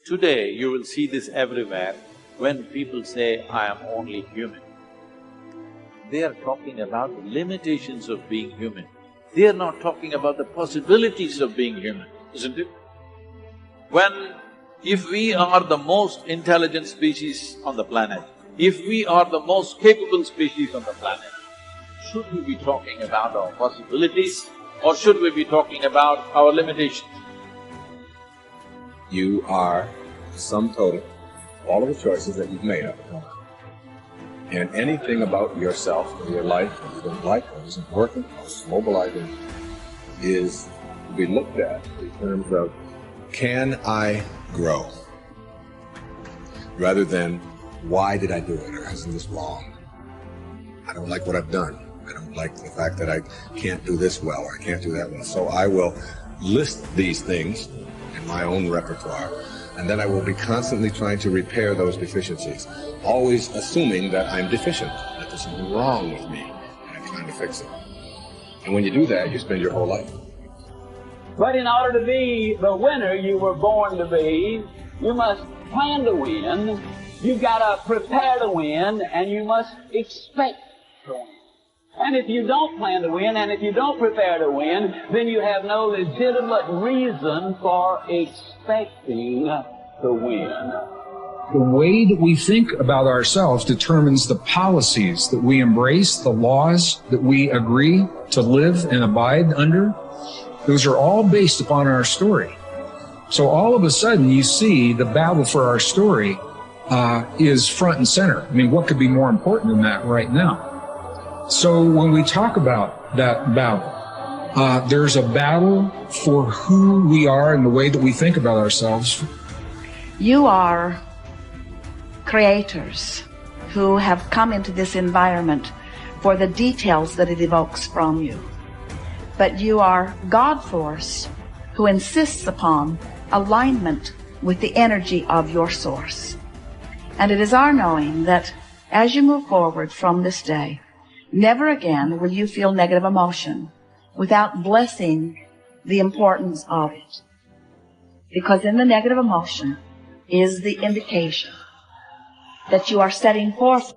Today, you will see this everywhere. When people say, I am only human, they are talking about the limitations of being human. They are not talking about the possibilities of being human, isn't it? If we are the most intelligent species on the planet, if we are the most capable species on the planet, should we be talking about our possibilities or should we be talking about our limitations? You are the sum total of all of the choices that you've made up until now. And anything about yourself or your life that you don't like or isn't working or is mobilizing is to be looked at in terms of, can I grow? Rather than, why did I do it, or isn't this wrong? I don't like what I've done. I don't like the fact that I can't do this well or I can't do that well. So I will list these things in my own repertoire, and then I will be constantly trying to repair those deficiencies, always assuming that I'm deficient, that there's something wrong with me, and I'm trying to fix it. And when you do that, you spend your whole life. But in order to be the winner you were born to be, you must plan to win, you've got to prepare to win, and you must expect to win. And if you don't plan to win, and if you don't prepare to win, then you have no legitimate reason for expecting to win. The way that we think about ourselves determines the policies that we embrace, the laws that we agree to live and abide under. Those are all based upon our story. So all of a sudden you see the battle for our story is front and center. I mean, what could be more important than that right now? So when we talk about that battle, there's a battle for who we are and the way that we think about ourselves. You are creators who have come into this environment for the details that it evokes from you. But you are God force who insists upon alignment with the energy of your source. And it is our knowing that as you move forward from this day, never again will you feel negative emotion without blessing the importance of it. Because in the negative emotion is the indication that you are setting forth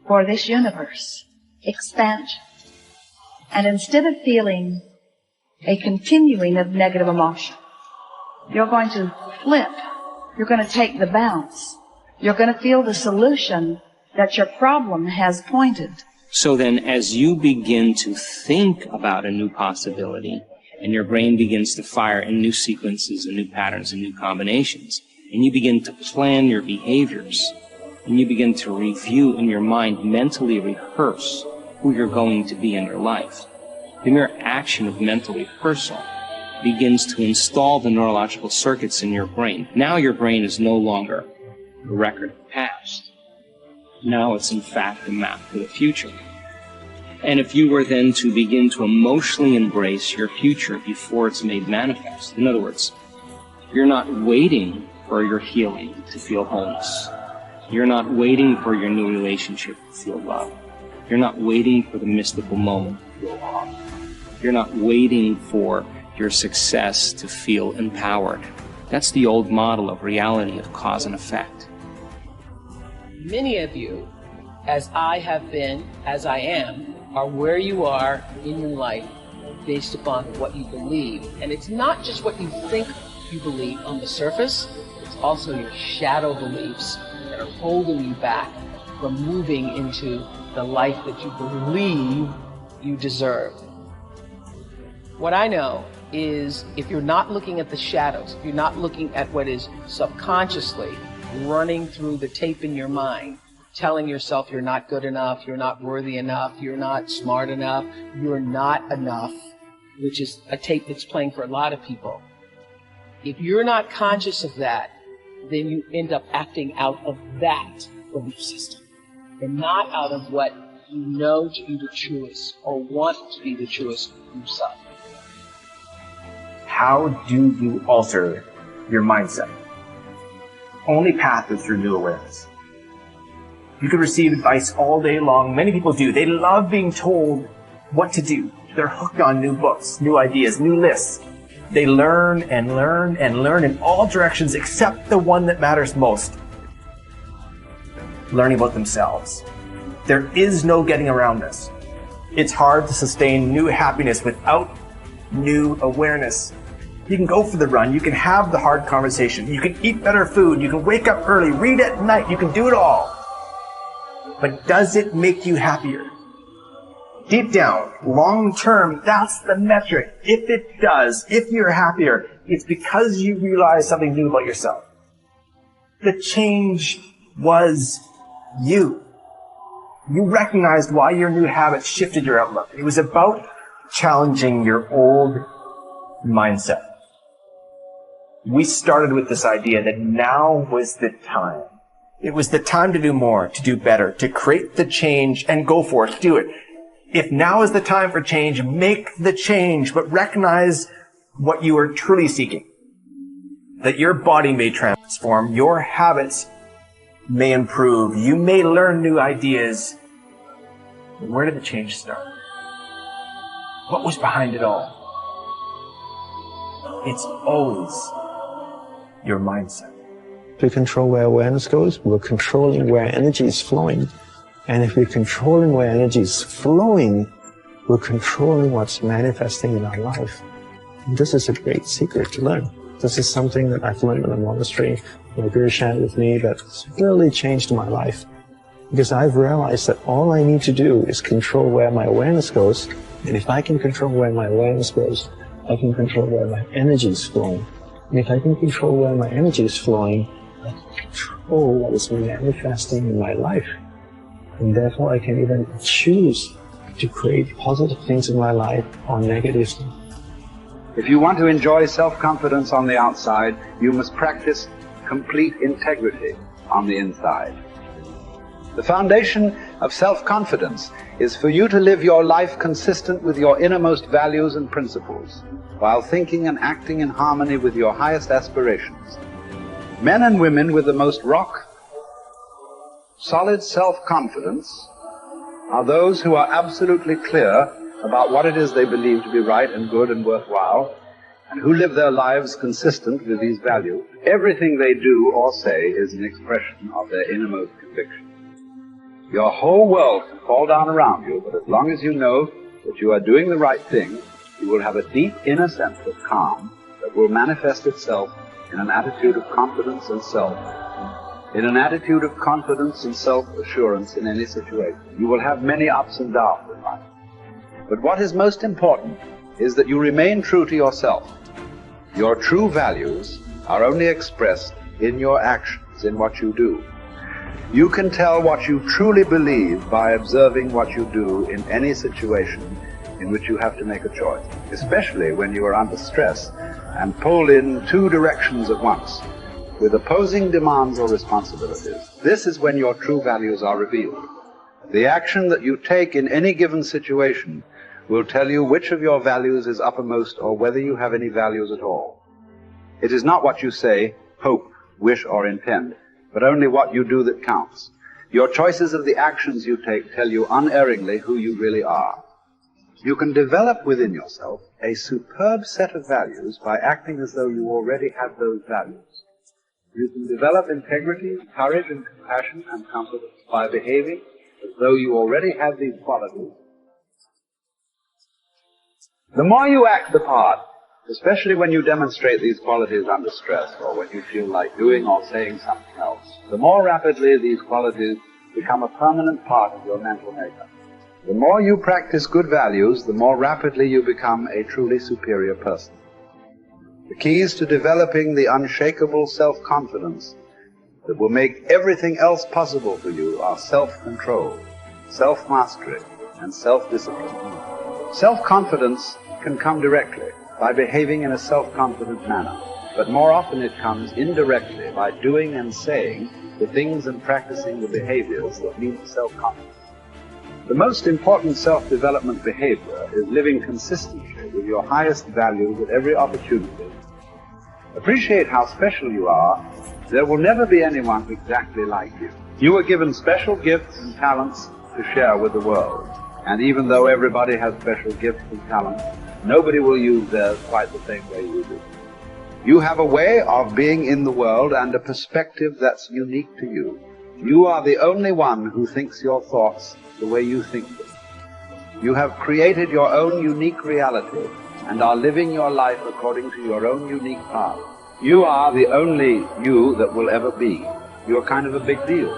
for this universe expansion. And instead of feeling a continuing of negative emotion, you're going to flip. You're going to take the bounce. You're going to feel the solution that your problem has pointed. So then as you begin to think about a new possibility, and your brain begins to fire in new sequences and new patterns and new combinations, and you begin to plan your behaviors, and you begin to review in your mind, mentally rehearse who you're going to be in your life. The mere action of mental rehearsal begins to install the neurological circuits in your brain. Now your brain is no longer a record of the past. Now it's in fact a map for the future. And if you were then to begin to emotionally embrace your future before it's made manifest, in other words, you're not waiting for your healing to feel wholeness. You're not waiting for your new relationship to feel love. You're not waiting for the mystical moment to feel awe. You're not waiting for your success to feel empowered. That's the old model of reality of cause and effect. Many of you, as I have been, as I am, are where you are in your life based upon what you believe. And it's not just what you think you believe on the surface, it's also your shadow beliefs that are holding you back from moving into the life that you believe you deserve. What I know is if you're not looking at the shadows, if you're not looking at what is subconsciously running through the tape in your mind, telling yourself you're not good enough, you're not worthy enough, you're not smart enough, you're not enough, which is a tape that's playing for a lot of people. If you're not conscious of that, then you end up acting out of that belief system and not out of what you know to be the truest or want to be the truest for yourself. How do you alter your mindset? Only path is through new awareness. You can receive advice all day long. Many people do. They love being told what to do. They're hooked on new books, new ideas, new lists. They learn and learn and learn in all directions except the one that matters most. Learning about themselves. There is no getting around this. It's hard to sustain new happiness without new awareness. You can go for the run, you can have the hard conversation, you can eat better food, you can wake up early, read at night, you can do it all. But does it make you happier? Deep down, long term, that's the metric. If it does, if you're happier, it's because you realize something new about yourself. The change was you. You recognized why your new habits shifted your outlook. It was about challenging your old mindset. We started with this idea that now was the time. It was the time to do more, to do better, to create the change and go for it, do it. If now is the time for change, make the change, but recognize what you are truly seeking. That your body may transform, your habits may improve, you may learn new ideas. But where did the change start? What was behind it all? It's always your mindset. If we control where awareness goes, we're controlling where energy is flowing. And if we're controlling where energy is flowing, we're controlling what's manifesting in our life. And this is a great secret to learn. This is something that I've learned in the monastery. My Guru shared with me that's really changed my life. Because I've realized that all I need to do is control where my awareness goes. And if I can control where my awareness goes, I can control where my energy is flowing. And if I can control where my energy is flowing, I can control what is manifesting in my life. And therefore I can even choose to create positive things in my life or negative. If you want to enjoy self-confidence on the outside, you must practice complete integrity on the inside. The foundation of self-confidence is for you to live your life consistent with your innermost values and principles, while thinking and acting in harmony with your highest aspirations. Men and women with the most solid self-confidence are those who are absolutely clear about what it is they believe to be right and good and worthwhile, and who live their lives consistent with these values. Everything they do or say is an expression of their innermost conviction. Your whole world can fall down around you, but as long as you know that you are doing the right thing, you will have a deep inner sense of calm that will manifest itself in an attitude of confidence and self-assurance in any situation. You will have many ups and downs in life. But what is most important is that you remain true to yourself. Your true values are only expressed in your actions, in what you do. You can tell what you truly believe by observing what you do in any situation in which you have to make a choice, especially when you are under stress and pulled in two directions at once, with opposing demands or responsibilities. This is when your true values are revealed. The action that you take in any given situation will tell you which of your values is uppermost or whether you have any values at all. It is not what you say, hope, wish, or intend, but only what you do that counts. Your choices of the actions you take tell you unerringly who you really are. You can develop within yourself a superb set of values by acting as though you already have those values. You can develop integrity, courage, and compassion and confidence by behaving as though you already have these qualities. The more you act the part, especially when you demonstrate these qualities under stress or when you feel like doing or saying something else, the more rapidly these qualities become a permanent part of your mental makeup. The more you practice good values, the more rapidly you become a truly superior person. The keys to developing the unshakable self-confidence that will make everything else possible for you are self-control, self-mastery, and self-discipline. Self-confidence can come directly by behaving in a self-confident manner, but more often it comes indirectly by doing and saying the things and practicing the behaviors that lead to self-confidence. The most important self-development behavior is living consistently with your highest values at every opportunity. Appreciate how special you are. There will never be anyone exactly like you. You are given special gifts and talents to share with the world. And even though everybody has special gifts and talents, Nobody will use theirs quite the same way you do. You have a way of being in the world and a perspective that's unique to you. You are the only one who thinks your thoughts the way you think them. You have created your own unique reality and are living your life according to your own unique path. You are the only you that will ever be. You're kind of a big deal.